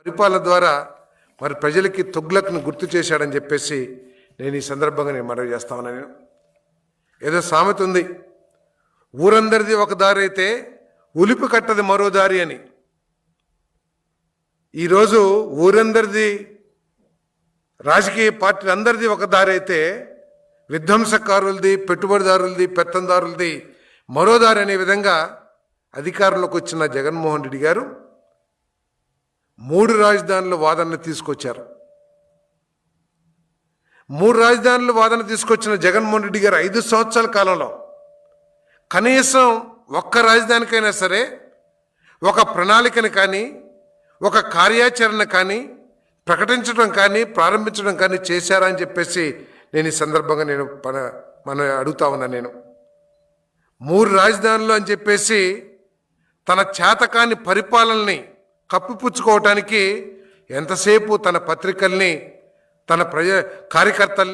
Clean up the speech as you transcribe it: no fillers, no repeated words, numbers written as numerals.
పరిపాలన ద్వారా మరి ప్రజలకి తుగ్లక్ను గుర్తు చేశాడని చెప్పేసి నేను ఈ సందర్భంగా మనవి చేస్తా ఉన్నాను. నేను ఏదో సామెత ఉంది, ఊరందరిది ఒక దారి అయితే ఉలిపి కట్టది మరో దారి అని. ఈరోజు ఊరందరిది, రాజకీయ పార్టీలు అందరిది ఒక దారి అయితే విధ్వంసకారులది, పెట్టుబడిదారులది, పెత్తందారులది మరో దారి అనే విధంగా అధికారంలోకి వచ్చిన జగన్మోహన్ రెడ్డి గారు 3 రాజధానుల వాదనను తీసుకొచ్చారు. 3 రాజధానుల వాదన తీసుకొచ్చిన జగన్మోహన్ రెడ్డి గారు 5 సంవత్సరాల కాలంలో కనీసం ఒక్క రాజధానికైనా సరే ఒక ప్రణాళికను కానీ ఒక కార్యాచరణ కానీ ప్రకటించడం కానీ ప్రారంభించడం కానీ చేశారా అని చెప్పేసి నేను ఈ సందర్భంగా మనం అడుగుతా ఉన్నాను. నేను 3 రాజధానులు అని చెప్పేసి తన చేతకాని పరిపాలనని కప్పిపుచ్చుకోవటానికి ఎంతసేపు తన పత్రికల్ని, తన కార్యకర్తల్ని